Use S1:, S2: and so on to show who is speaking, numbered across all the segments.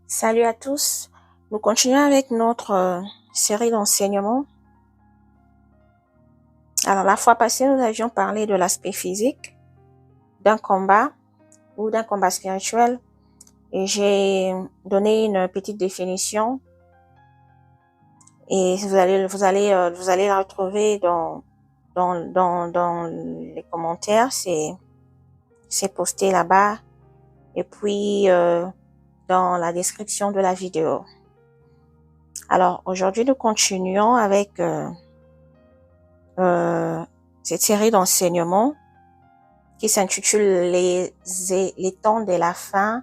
S1: Salut à tous. Nous continuons avec notre série d'enseignements. Alors, la fois passée, nous avions parlé de l'aspect physique d'un combat ou d'un combat spirituel et j'ai donné une petite définition et vous allez la retrouver dans les commentaires. C'est posté là-bas et puis dans la description de la vidéo. Alors, aujourd'hui, nous continuons avec cette série d'enseignements qui s'intitule les temps de la fin.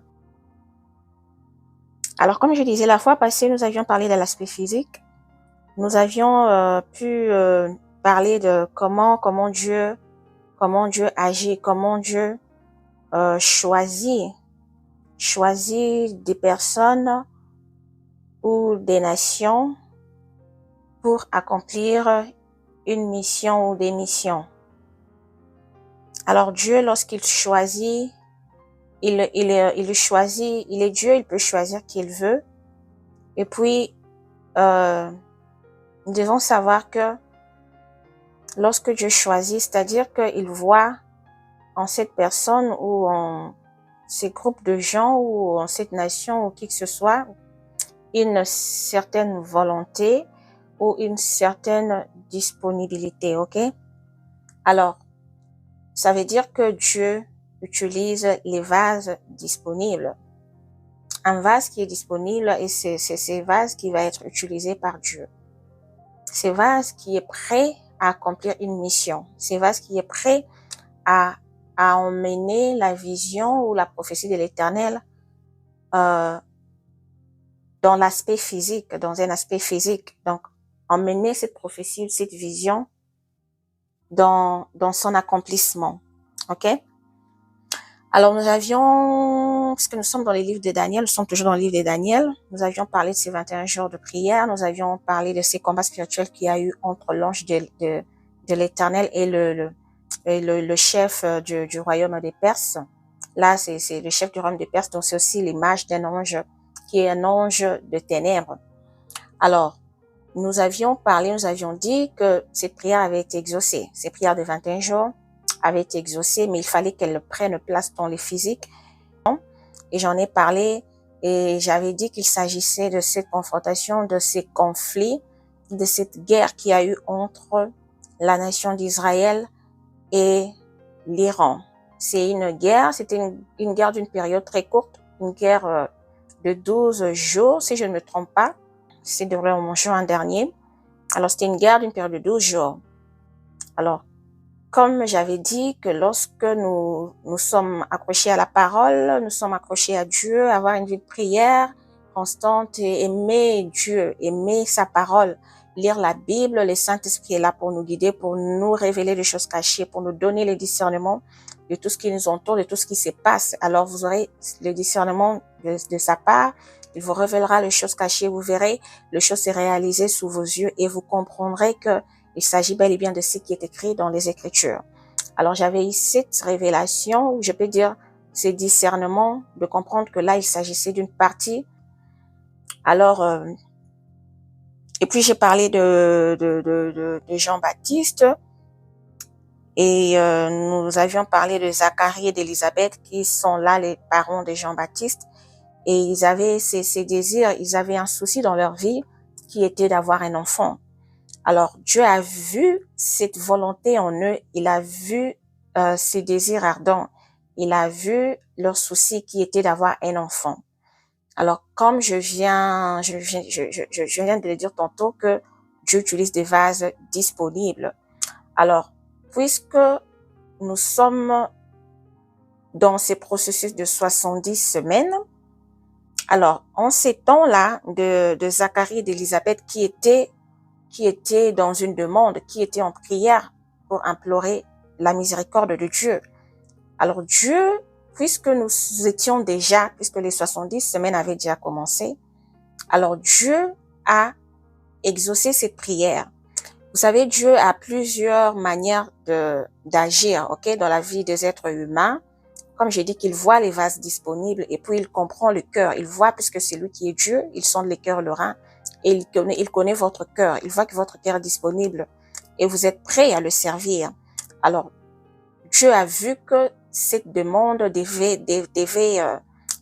S1: Alors, comme je disais la fois passée, nous avions parlé de l'aspect physique. Nous avions pu parler de comment Dieu agit, comment Dieu choisit des personnes ou des nations pour accomplir une mission ou des missions. Alors Dieu, lorsqu'il choisit, il est Dieu, il peut choisir qui il veut. Et puis, nous devons savoir que lorsque Dieu choisit, c'est-à-dire qu'il voit en cette personne ou en ces groupes de gens ou en cette nation ou qui que ce soit, une certaine volonté ou une certaine disponibilité, ok? Alors, ça veut dire que Dieu utilise les vases disponibles. Un vase qui est disponible et c'est ce vase qui va être utilisé par Dieu. Ce vase qui est prêt à accomplir une mission. Ce vase qui est prêt à emmener la vision ou la prophétie de l'Éternel dans l'aspect physique, dans un aspect physique. Donc, emmener cette prophétie, cette vision dans son accomplissement. Ok? Alors, puisque nous sommes dans les livres de Daniel, nous sommes toujours dans le livre de Daniel, nous avions parlé de ces 21 jours de prière, nous avions parlé de ces combats spirituels qu'il y a eu entre l'ange de l'Éternel et le chef du royaume des Perses. Là, c'est le chef du royaume des Perses, donc c'est aussi l'image d'un ange qui est un ange de ténèbres. Alors, nous avions dit que cette prière avait été exaucée. Ces prières de 21 jours avaient été exaucées, mais il fallait qu'elles prennent place dans les physiques. Et j'en ai parlé et j'avais dit qu'il s'agissait de cette confrontation, de ces conflits, de cette guerre qu'il y a eu entre la nation d'Israël et l'Iran. C'est une guerre, c'était une guerre d'une période très courte, une guerre de 12 jours, si je ne me trompe pas. C'est duré en juin dernier. Alors, c'était une guerre d'une période de 12 jours. Alors, comme j'avais dit que lorsque nous sommes accrochés à la parole, nous sommes accrochés à Dieu, avoir une vie de prière constante et aimer Dieu, aimer sa parole, lire la Bible, le Saint-Esprit est là pour nous guider, pour nous révéler des choses cachées, pour nous donner le discernement de tout ce qui nous entoure, de tout ce qui se passe. Alors, vous aurez le discernement de sa part. Il vous révélera les choses cachées, vous verrez les choses se réaliser sous vos yeux et vous comprendrez que il s'agit bel et bien de ce qui est écrit dans les Écritures. Alors, j'avais eu cette révélation, je peux dire, ce discernement de comprendre que là, il s'agissait d'une partie. Alors, et puis j'ai parlé de Jean-Baptiste et nous avions parlé de Zacharie et d'Élisabeth qui sont là les parents de Jean-Baptiste et ils avaient ces désirs, ils avaient un souci dans leur vie qui était d'avoir un enfant. Alors, Dieu a vu cette volonté en eux, il a vu ces désirs ardents, il a vu leur souci qui était d'avoir un enfant. Alors, comme je viens de le dire tantôt que Dieu utilise des vases disponibles. Alors, puisque nous sommes dans ces processus de 70 semaines, alors, en ces temps-là de Zacharie et d'Élisabeth qui étaient dans une demande, qui étaient en prière pour implorer la miséricorde de Dieu. Alors Dieu, puisque les 70 semaines avaient déjà commencé, alors Dieu a exaucé cette prière. Vous savez, Dieu a plusieurs manières d'agir, ok, dans la vie des êtres humains. comme j'ai dit, qu'il voit les vases disponibles et puis il comprend le cœur. Il voit, puisque c'est lui qui est Dieu, il sonde les cœurs, le rein, et il connaît votre cœur. Il voit que votre cœur est disponible et vous êtes prêt à le servir. Alors, Dieu a vu que cette demande devait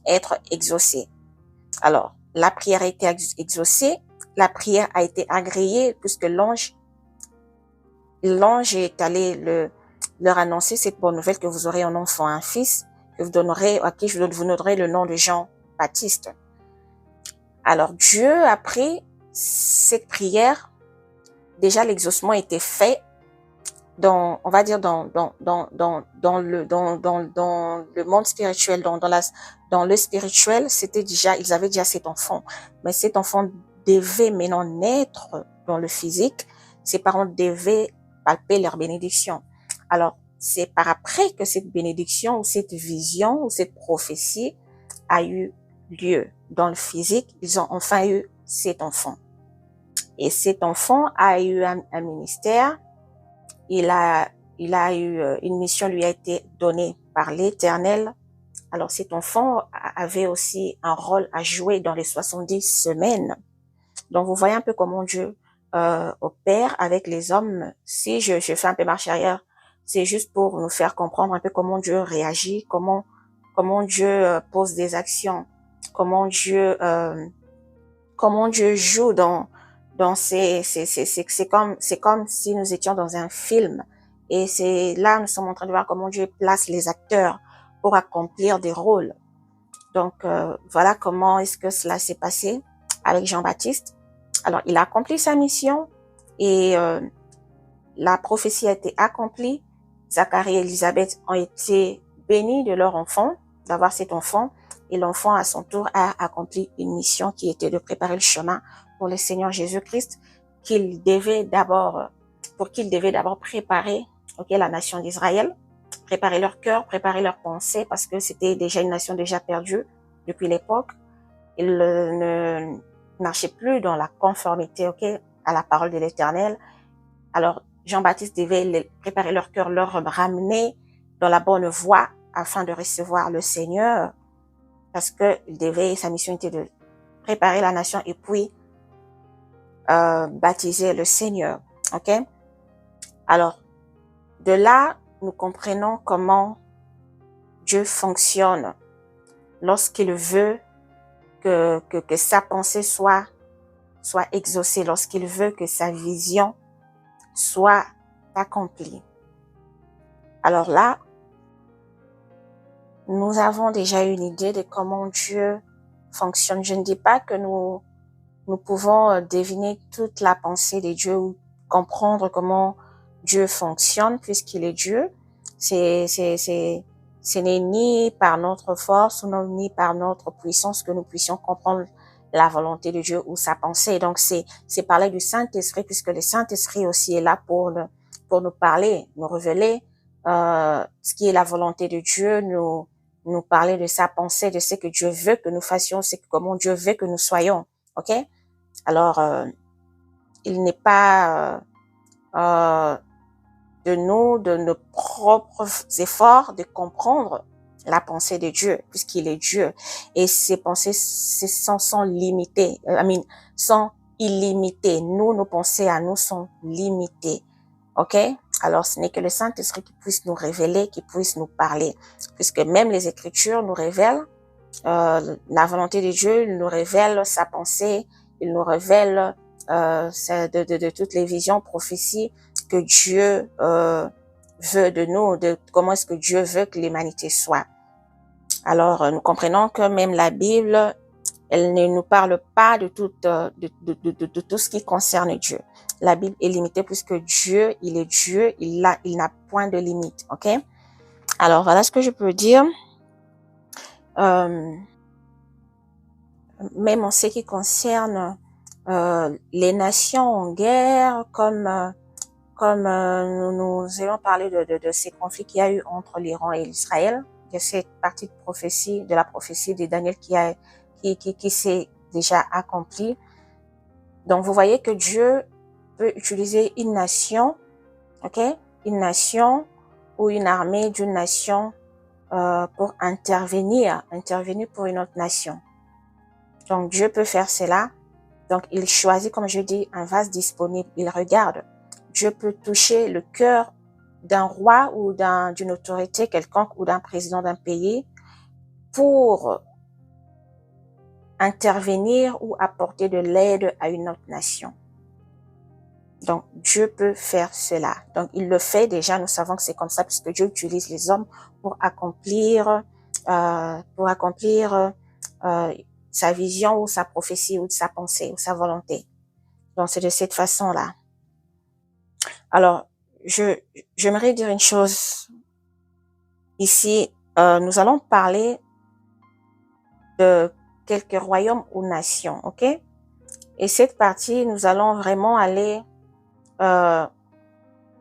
S1: être exaucée. Alors, la prière a été exaucée, la prière a été agréée puisque l'ange est allé leur annoncer cette bonne nouvelle que vous aurez un enfant, un fils, que à qui vous donnerez le nom de Jean-Baptiste. Alors, Dieu a pris cette prière. Déjà, l'exaucement était fait dans le monde spirituel, dans le spirituel, ils avaient déjà cet enfant. Mais cet enfant devait maintenant naître dans le physique. Ses parents devaient palper leur bénédiction. Alors, c'est par après que cette bénédiction ou cette vision ou cette prophétie a eu lieu dans le physique. Ils ont enfin eu cet enfant. Et cet enfant a eu un ministère. Il a eu une mission lui a été donnée par l'Éternel. Alors cet enfant avait aussi un rôle à jouer dans les 70 semaines. Donc vous voyez un peu comment Dieu opère avec les hommes. Si je fais un peu marche arrière, c'est juste pour nous faire comprendre un peu comment Dieu réagit, comment Dieu pose des actions, comment Dieu joue c'est comme si nous étions dans un film. Et c'est là, nous sommes en train de voir comment Dieu place les acteurs pour accomplir des rôles. Donc, voilà comment est-ce que cela s'est passé avec Jean-Baptiste. Alors, il a accompli sa mission et la prophétie a été accomplie. Zacharie et Élisabeth ont été bénis de leur enfant, d'avoir cet enfant. Et l'enfant, à son tour, a accompli une mission qui était de préparer le chemin pour le Seigneur Jésus-Christ, pour qu'il devait d'abord préparer, la nation d'Israël, préparer leur cœur, préparer leurs pensées, parce que c'était déjà une nation déjà perdue depuis l'époque. Ils ne marchaient plus dans la conformité, à la parole de l'Éternel. Alors, Jean-Baptiste devait préparer leur cœur, leur ramener dans la bonne voie afin de recevoir le Seigneur, parce que sa mission était de préparer la nation et puis baptiser le Seigneur. Alors, de là, nous comprenons comment Dieu fonctionne lorsqu'il veut que sa pensée soit exaucée, lorsqu'il veut que sa vision soit accomplie. Alors là, nous avons déjà une idée de comment Dieu fonctionne. Je ne dis pas que nous pouvons deviner toute la pensée de Dieu ou comprendre comment Dieu fonctionne puisqu'il est Dieu. Ce n'est ni par notre force ni par notre puissance que nous puissions comprendre la volonté de Dieu ou sa pensée. Donc, c'est parler du Saint-Esprit puisque le Saint-Esprit aussi est là pour nous parler, nous révéler ce qui est la volonté de Dieu, nous parler de sa pensée, de ce que Dieu veut que nous fassions, comment Dieu veut que nous soyons. Alors, il n'est pas de nos propres efforts de comprendre la pensée de Dieu, puisqu'il est Dieu. Et ses pensées sont limitées, sont illimitées. Nos pensées à nous sont limitées. Alors, ce n'est que le Saint-Esprit qui puisse nous révéler, qui puisse nous parler. Puisque même les Écritures nous révèlent la volonté de Dieu, il nous révèle sa pensée, il nous révèle de toutes les visions, prophéties que Dieu veut de nous, de comment est-ce que Dieu veut que l'humanité soit. Alors, nous comprenons que même la Bible, elle ne nous parle pas de tout ce qui concerne Dieu. La Bible est limitée puisque Dieu, il est Dieu, il n'a point de limite. Alors, voilà ce que je peux dire. Même en ce qui concerne les nations en guerre, comme nous allons parler de ces conflits qu'il y a eu entre l'Iran et l'Israël, de cette partie de la prophétie de Daniel qui s'est déjà accomplie. Donc, vous voyez que Dieu peut utiliser une nation, une nation ou une armée d'une nation pour intervenir pour une autre nation. Donc, Dieu peut faire cela. Donc, il choisit, comme je dis, un vase disponible. Il regarde. Dieu peut toucher le cœur d'un roi ou d'une autorité quelconque ou d'un président d'un pays pour intervenir ou apporter de l'aide à une autre nation. Donc, Dieu peut faire cela. Donc, il le fait déjà. Nous savons que c'est comme ça puisque Dieu utilise les hommes pour accomplir sa vision ou sa prophétie ou sa pensée ou sa volonté. Donc, c'est de cette façon-là. Alors, j'aimerais dire une chose ici. Nous allons parler de quelques royaumes ou nations, ok? Et cette partie, nous allons vraiment aller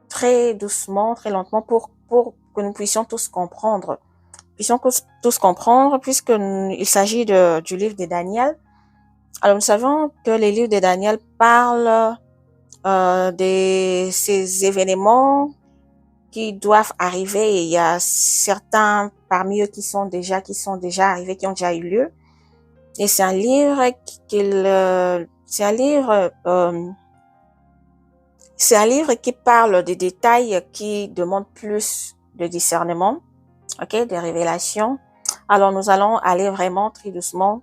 S1: très doucement, très lentement pour que nous puissions tous comprendre. Puisqu'il s'agit du livre de Daniel. Alors, nous savons que les livres de Daniel parlent de ces événements qui doivent arriver. Et il y a certains parmi eux qui sont déjà arrivés, qui ont déjà eu lieu. Et c'est un livre qui parle des détails, qui demande plus de discernement, ok, des révélations. Alors, nous allons aller vraiment très doucement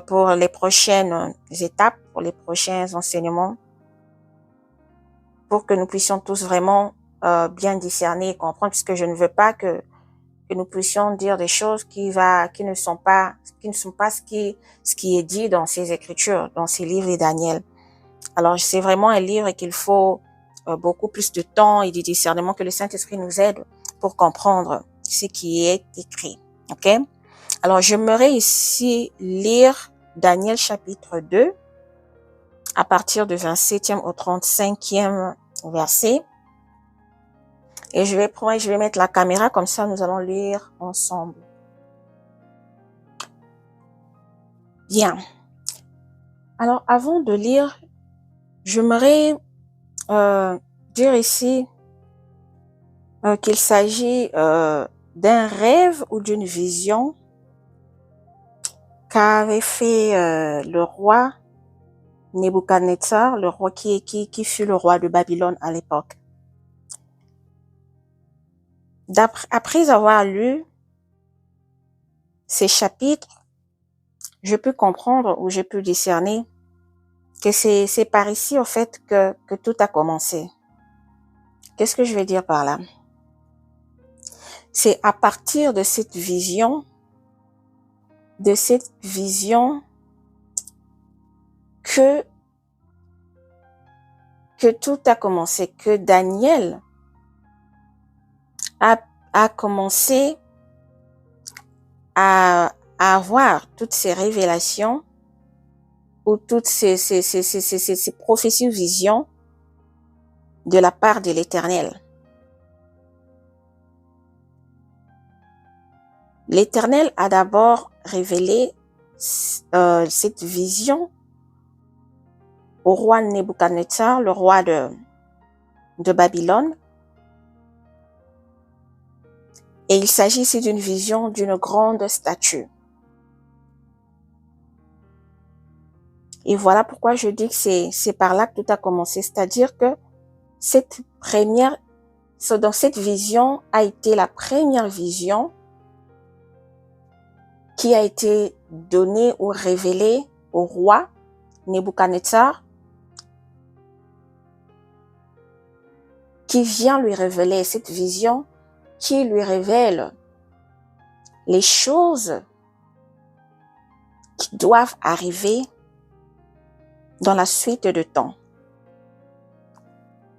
S1: pour les prochaines étapes, pour les prochains enseignements, pour que nous puissions tous vraiment bien discerner et comprendre, puisque je ne veux pas que nous puissions dire des choses qui ne sont pas ce qui est dit dans ces écritures, dans ces livres de Daniel. Alors, c'est vraiment un livre qu'il faut beaucoup plus de temps et de discernement, que le Saint-Esprit nous aide pour comprendre ce qui est écrit. Ok? Alors, j'aimerais ici lire Daniel chapitre 2 à partir du 27e au 35e verset. Et je vais mettre la caméra, comme ça nous allons lire ensemble. Bien. Alors, avant de lire, j'aimerais dire ici qu'il s'agit d'un rêve ou d'une vision qu'avait fait le roi Nebuchadnezzar, le roi qui fut le roi de Babylone à l'époque. Après avoir lu ces chapitres, je peux comprendre ou je peux discerner que c'est par ici, au fait, que tout a commencé. Qu'est-ce que je vais dire par là? C'est à partir de cette vision que tout a commencé, que Daniel a commencé à avoir toutes ces révélations ou toutes ces prophéties ou visions de la part de l'Éternel. L'Éternel a d'abord révélé cette vision au roi Nebuchadnezzar, le roi de Babylone. Et il s'agit ici d'une vision d'une grande statue. Et voilà pourquoi je dis que c'est par là que tout a commencé. C'est-à-dire que cette vision a été la première vision qui a été donnée ou révélée au roi Nebuchadnezzar, qui vient lui révéler cette vision, qui lui révèle les choses qui doivent arriver dans la suite de temps.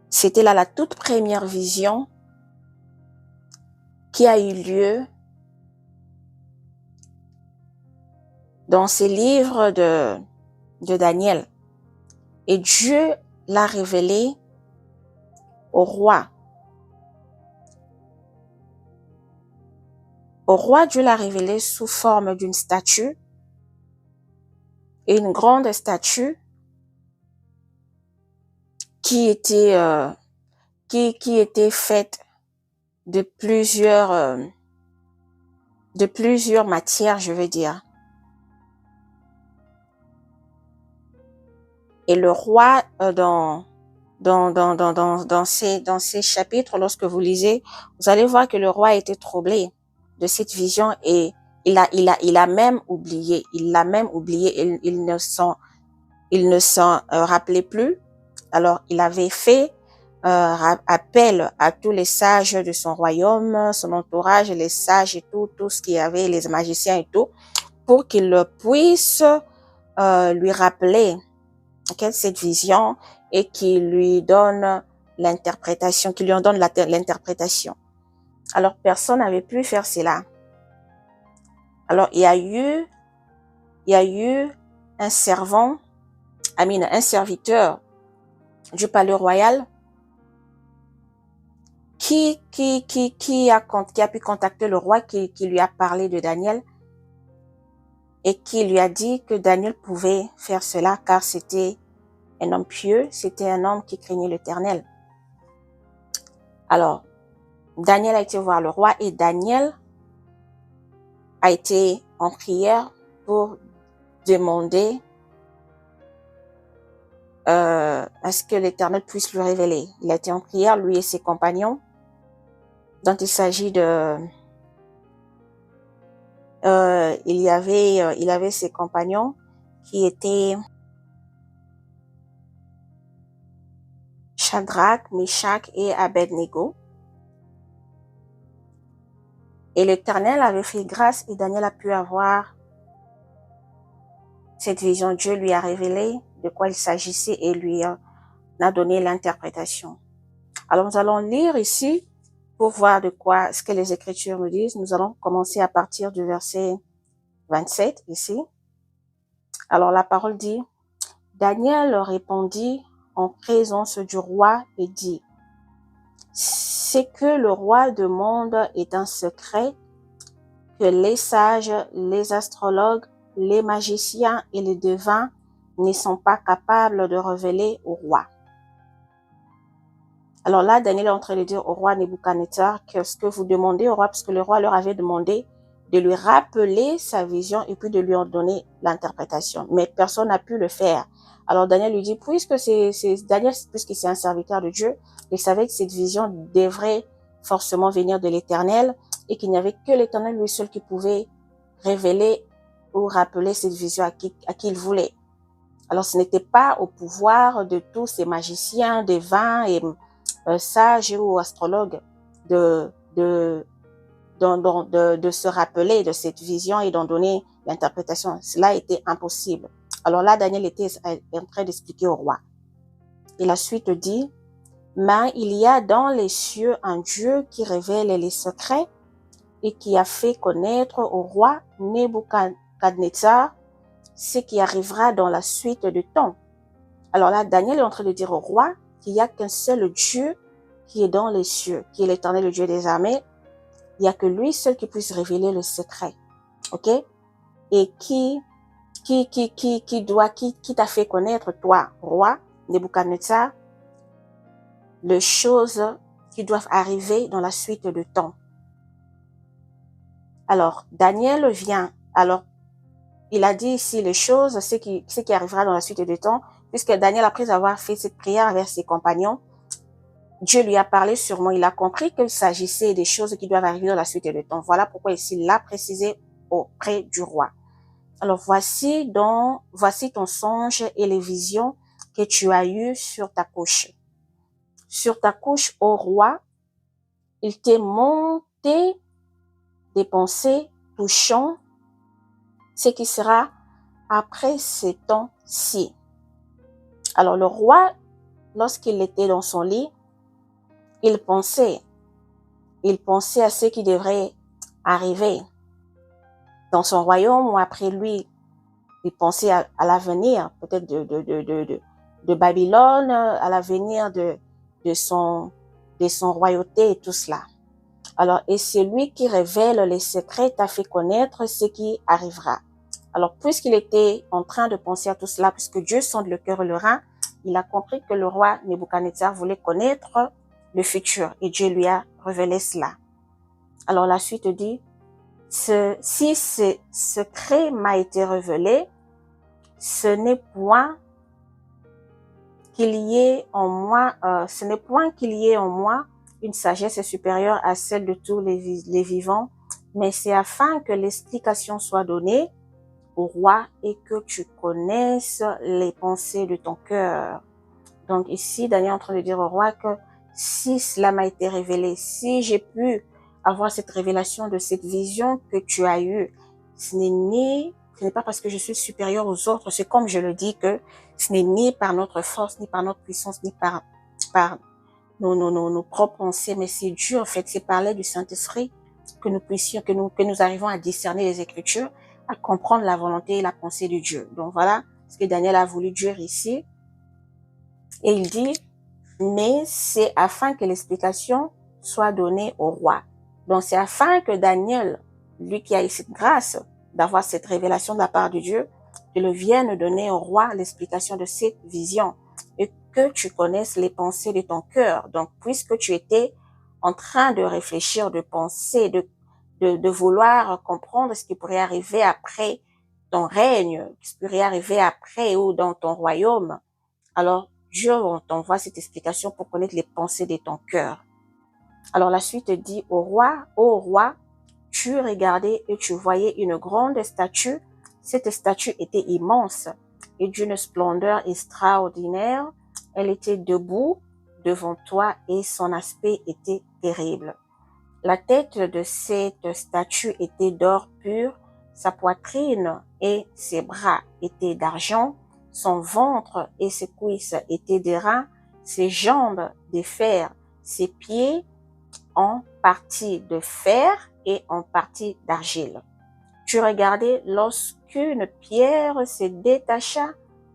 S1: C'était là la toute première vision qui a eu lieu dans ces livres de Daniel. Et Dieu l'a révélé au roi. Au roi, Dieu l'a révélé sous forme d'une statue, et une grande statue qui était faite de plusieurs de plusieurs matières, je veux dire. Et le roi, dans ces chapitres, lorsque vous lisez, vous allez voir que le roi était troublé de cette vision et il a même oublié. Il l'a même oublié. Il ne s'en rappelait plus. Alors, il avait fait appel à tous les sages de son royaume, son entourage, les sages et tout ce qu'il y avait, les magiciens et tout, pour qu'ils puissent lui rappeler cette vision et qui lui donne l'interprétation, qui lui en donne l'interprétation. Alors, personne n'avait pu faire cela. Alors, il y a eu un serviteur du palais royal qui a pu contacter le roi, qui lui a parlé de Daniel et qui lui a dit que Daniel pouvait faire cela car c'était un homme pieux, c'était un homme qui craignait l'Éternel. Alors, Daniel a été voir le roi et Daniel a été en prière pour demander à ce que l'Éternel puisse lui révéler. Il a été en prière, lui et ses compagnons, dont il s'agit de... il avait ses compagnons qui étaient Shadrach, Meshach et Abednego. Et l'Éternel avait fait grâce et Daniel a pu avoir cette vision. Dieu lui a révélé de quoi il s'agissait et lui a donné l'interprétation. Alors nous allons lire ici pour voir de quoi, ce que les Écritures nous disent. Nous allons commencer à partir du verset 27 ici. Alors la parole dit, Daniel répondit en présence du roi et dit, ce que le roi demande est un secret que les sages, les astrologues, les magiciens et les devins ne sont pas capables de révéler au roi. Alors là, Daniel est en train de dire au roi Nebuchadnezzar que ce que vous demandez au roi, parce que le roi leur avait demandé de lui rappeler sa vision et puis de lui en donner l'interprétation. Mais personne n'a pu le faire. Alors Daniel lui dit, puisqu'il c'est un serviteur de Dieu, il savait que cette vision devrait forcément venir de l'Éternel et qu'il n'y avait que l'Éternel lui seul qui pouvait révéler ou rappeler cette vision à qui il voulait. Alors ce n'était pas au pouvoir de tous ces magiciens, devins et sages ou astrologues de se rappeler de cette vision et d'en donner l'interprétation. Cela était impossible. Alors là, Daniel était en train d'expliquer au roi. Et la suite dit, mais il y a dans les cieux un Dieu qui révèle les secrets et qui a fait connaître au roi Nebuchadnezzar ce qui arrivera dans la suite du temps. Alors là, Daniel est en train de dire au roi qu'il n'y a qu'un seul Dieu qui est dans les cieux, qui est l'Éternel, le Dieu des armées. Il n'y a que lui seul qui puisse révéler le secret. OK? Et qui t'a fait connaître, toi, roi Nebuchadnezzar, les choses qui doivent arriver dans la suite du temps. Alors, Daniel vient. Alors, il a dit ici les choses, ce qui arrivera dans la suite du temps, puisque Daniel, après avoir fait cette prière avec ses compagnons, Dieu lui a parlé sûrement, il a compris qu'il s'agissait des choses qui doivent arriver dans la suite du temps. Voilà pourquoi ici, il l'a précisé auprès du roi. Alors, voici ton songe et les visions que tu as eues sur ta couche. Sur ta couche, ô roi, il t'est monté des pensées touchant ce qui sera après ces temps-ci. Alors, le roi, lorsqu'il était dans son lit, il pensait à ce qui devrait arriver dans son royaume ou après lui. Il pensait à l'avenir, peut-être de Babylone, à l'avenir de son royauté et tout cela. Alors, et c'est lui qui révèle les secrets, t'a fait connaître ce qui arrivera. Alors, puisqu'il était en train de penser à tout cela, puisque Dieu sonde le cœur et le rein, il a compris que le roi Nebuchadnezzar voulait connaître le futur et Dieu lui a révélé cela. Alors, la suite dit, Si ce secret m'a été révélé, ce n'est point qu'il y ait en moi, une sagesse supérieure à celle de tous les vivants, mais c'est afin que l'explication soit donnée au roi et que tu connaisses les pensées de ton cœur. Donc ici, Daniel est en train de dire au roi que si cela m'a été révélé, si j'ai pu avoir cette révélation de cette vision que tu as eue, ce n'est pas parce que je suis supérieur aux autres, c'est comme je le dis que ce n'est ni par notre force, ni par notre puissance, ni par nos propres pensées, mais c'est Dieu en fait, c'est par l'aide du Saint-Esprit que nous arrivons à discerner les Écritures, à comprendre la volonté et la pensée de Dieu. Donc voilà ce que Daniel a voulu dire ici. Et il dit, mais c'est afin que l'explication soit donnée au roi. Donc c'est afin que Daniel, lui qui a eu cette grâce d'avoir cette révélation de la part de Dieu, qu'il le vienne donner au roi l'explication de cette vision et que tu connaisses les pensées de ton cœur. Donc puisque tu étais en train de réfléchir, de penser, de vouloir comprendre ce qui pourrait arriver après ton règne, ce qui pourrait arriver après ou dans ton royaume, alors Dieu t'envoie cette explication pour connaître les pensées de ton cœur. Alors la suite dit au roi, ô roi, tu regardais et tu voyais une grande statue. Cette statue était immense et d'une splendeur extraordinaire. Elle était debout devant toi et son aspect était terrible. La tête de cette statue était d'or pur, sa poitrine et ses bras étaient d'argent, son ventre et ses cuisses étaient d'airain, ses jambes de fer, ses pieds en partie de fer et en partie d'argile. Tu regardais lorsqu'une pierre se détacha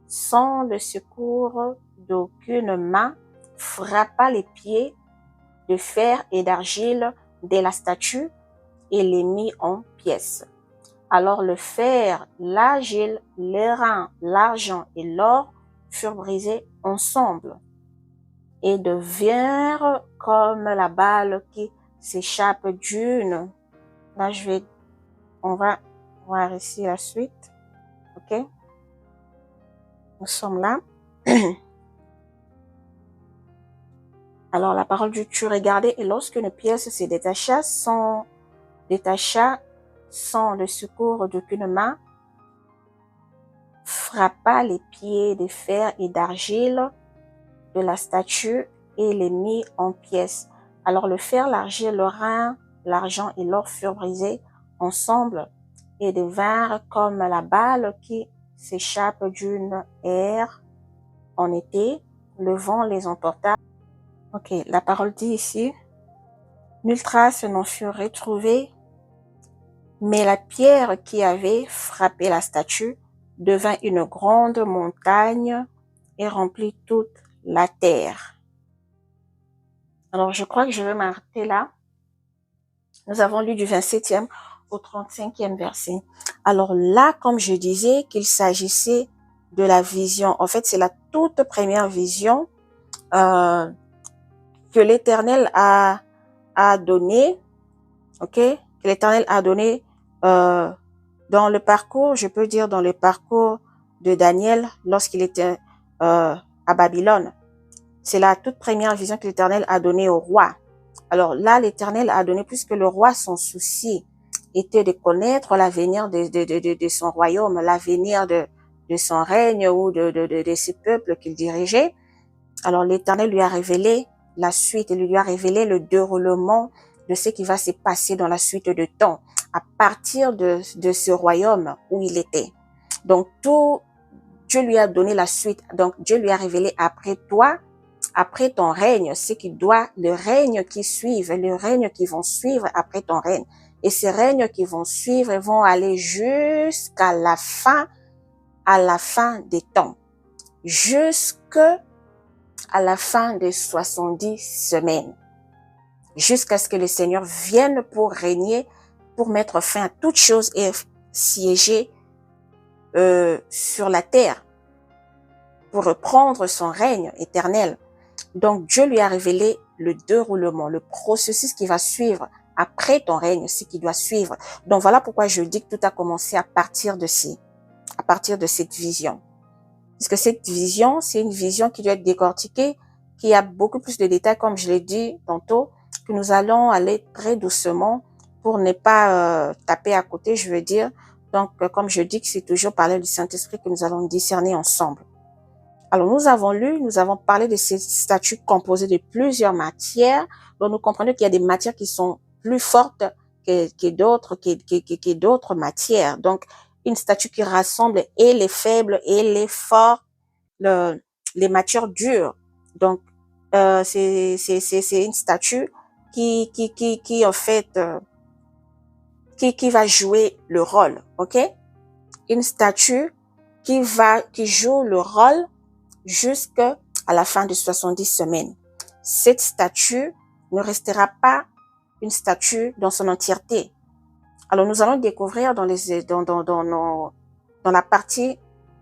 S1: sans le secours d'aucune main, frappa les pieds de fer et d'argile de la statue et les mit en pièces. Alors le fer, l'argile, l'airain, l'argent et l'or furent brisés ensemble et devinrent comme la balle qui s'échappe d'une. Là, on va voir ici la suite. Ok? Nous sommes là. Alors la parole du tu regardais et lorsqu'une pièce se détacha sans le secours d'aucune main, frappa les pieds de fer et d'argile de la statue et les mit en pièces. Alors le fer, l'argile, le rein, l'argent et l'or furent brisés ensemble et devinrent comme la balle qui s'échappe d'une aire en été. Le vent les emporta. Ok, la parole dit ici, nulle trace n'en fut retrouvée, mais la pierre qui avait frappé la statue devint une grande montagne et remplit toute la terre. Alors, je crois que je vais m'arrêter là. Nous avons lu du 27e au 35e verset. Alors là, comme je disais, qu'il s'agissait de la vision. En fait, c'est la toute première vision que l'Éternel a donnée. Ok? Que l'Éternel a donnée dans le parcours, je peux dire dans le parcours de Daniel lorsqu'il était à Babylone. C'est la toute première vision que l'Éternel a donnée au roi. Alors là, l'Éternel a donné, puisque le roi, son souci était de connaître l'avenir de son royaume, l'avenir de son règne ou de ses peuples qu'il dirigeait. Alors l'Éternel lui a révélé la suite, il lui a révélé le déroulement de ce qui va se passer dans la suite de temps, à partir de ce royaume où il était. Donc Dieu lui a donné la suite. Donc Dieu lui a révélé après toi, après ton règne, ce qui doit, le règne qui suivent, les règnes qui vont suivre après ton règne. Et ces règnes qui vont suivre vont aller jusqu'à la fin des temps. Jusqu'à la fin des 70 semaines. Jusqu'à ce que le Seigneur vienne pour régner, pour mettre fin à toutes choses et siéger sur la terre, pour reprendre son règne éternel. Donc Dieu lui a révélé le déroulement, le processus qui va suivre après ton règne, ce qui doit suivre. Donc voilà pourquoi je dis que tout a commencé à partir de cette vision. Parce que cette vision, c'est une vision qui doit être décortiquée, qui a beaucoup plus de détails, comme je l'ai dit tantôt, que nous allons aller très doucement pour ne pas taper à côté, je veux dire. Donc, comme je dis que c'est toujours par l'aide du Saint-Esprit que nous allons discerner ensemble. Alors, nous avons parlé de ces statues composées de plusieurs matières. Donc, nous comprenons qu'il y a des matières qui sont plus fortes que d'autres matières. Donc, une statue qui rassemble et les faibles et les forts, les matières dures. Donc, c'est une statue qui en fait, qui va jouer le rôle, ok? Une statue qui joue le rôle jusqu'à la fin de 70 semaines. Cette statue ne restera pas une statue dans son entièreté. Alors, nous allons découvrir dans la partie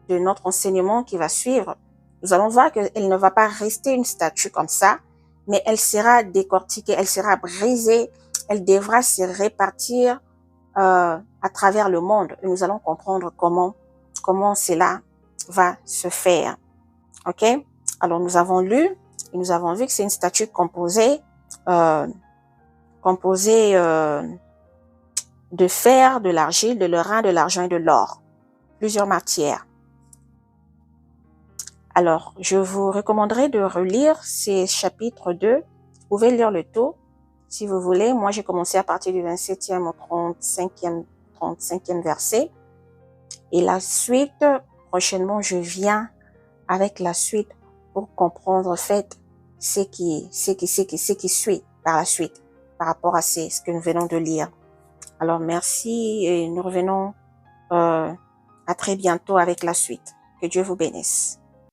S1: de notre enseignement qui va suivre, nous allons voir qu'elle ne va pas rester une statue comme ça, mais elle sera décortiquée, elle sera brisée, elle devra se répartir à travers le monde. Et nous allons comprendre comment cela va se faire. Ok? Alors, nous avons lu et nous avons vu que c'est une statue composée de fer, de l'argile, de l'airain, de l'argent et de l'or. Plusieurs matières. Alors, je vous recommanderais de relire ces chapitres 2. Vous pouvez lire le tout si vous voulez. Moi, j'ai commencé à partir du 27e au 35e verset. Et la suite, prochainement, je viens avec la suite pour comprendre en fait ce qui suit par la suite par rapport à ce que nous venons de lire. Alors, merci et nous revenons à très bientôt avec la suite. Que Dieu vous bénisse.